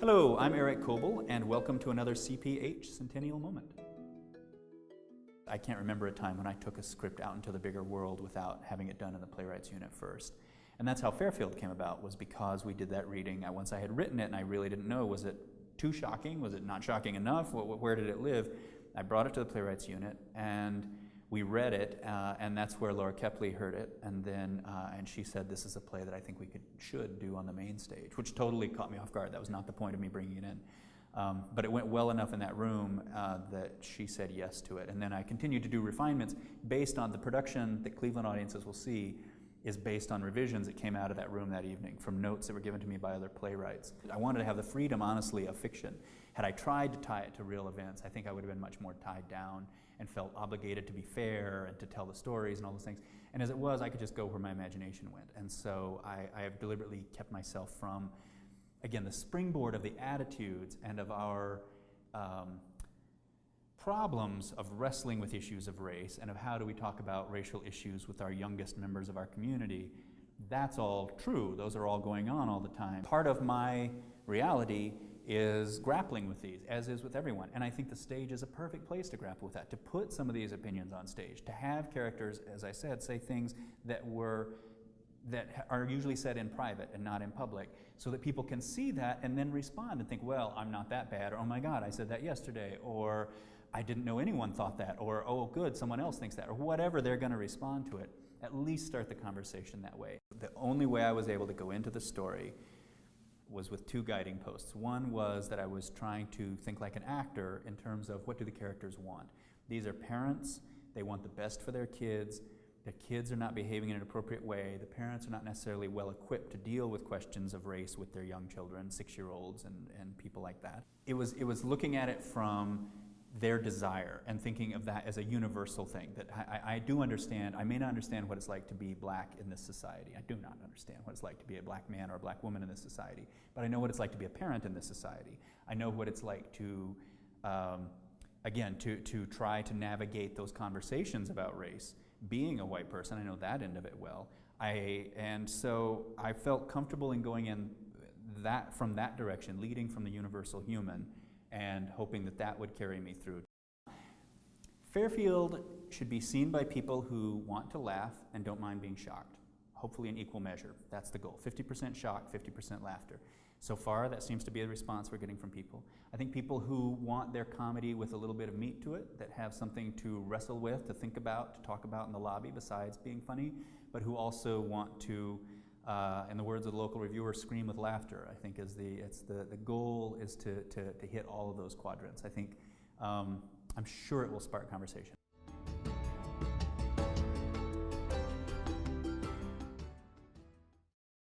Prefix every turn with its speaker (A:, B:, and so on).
A: Hello, I'm Eric Coble, and welcome to another CPH Centennial Moment. I can't remember a time when I took a script out into the bigger world without having it done in the playwrights unit first. And that's how Fairfield came about, was because we did that reading. Once I had written it and I really didn't know, was it too shocking? Was it not shocking enough? Where did it live? I brought it to the playwrights unit and we read it, and that's where Laura Kepley heard it, and then and she said, this is a play that I think we should do on the main stage, which totally caught me off guard. That was not the point of me bringing it in. But it went well enough in that room that she said yes to it. And then I continued to do refinements based on the production that Cleveland audiences will see is based on revisions that came out of that room that evening from notes that were given to me by other playwrights. I wanted to have the freedom, honestly, of fiction. Had I tried to tie it to real events, I think I would have been much more tied down and felt obligated to be fair and to tell the stories and all those things. And as it was, I could just go where my imagination went. And so I have deliberately kept myself from, again, the springboard of the attitudes and of our problems of wrestling with issues of race and of how do we talk about racial issues with our youngest members of our community. That's all true. Those are all going on all the time. Part of my reality is grappling with these, as is with everyone. And I think the stage is a perfect place to grapple with that, to put some of these opinions on stage, to have characters, as I said, say things that are usually said in private and not in public, so that people can see that and then respond and think, well, I'm not that bad, or oh my God, I said that yesterday, or I didn't know anyone thought that, or oh good, someone else thinks that, or whatever they're going to respond to it. At least start the conversation that way. The only way I was able to go into the story was with two guiding posts. One was that I was trying to think like an actor in terms of what do the characters want. These are parents, they want the best for their kids. The kids are not behaving in an appropriate way. The parents are not necessarily well equipped to deal with questions of race with their young children, 6-year-olds and people like that. It was looking at it from their desire and thinking of that as a universal thing, that I do understand. I may not understand what it's like to be black in this society. I do not understand what it's like to be a black man or a black woman in this society, but I know what it's like to be a parent in this society. I know what it's like to, again, to try to navigate those conversations about race. Being a white person, I know that end of it well. And so I felt comfortable in going in from that direction, leading from the universal human, and hoping that that would carry me through. Fairfield should be seen by people who want to laugh and don't mind being shocked, hopefully in equal measure. That's the goal, 50% shock, 50% laughter. So far, that seems to be the response we're getting from people. I think people who want their comedy with a little bit of meat to it, that have something to wrestle with, to think about, to talk about in the lobby besides being funny, but who also want to, in the words of the local reviewer, scream with laughter, I think is the goal is to hit all of those quadrants. I think, I'm sure it will spark conversation.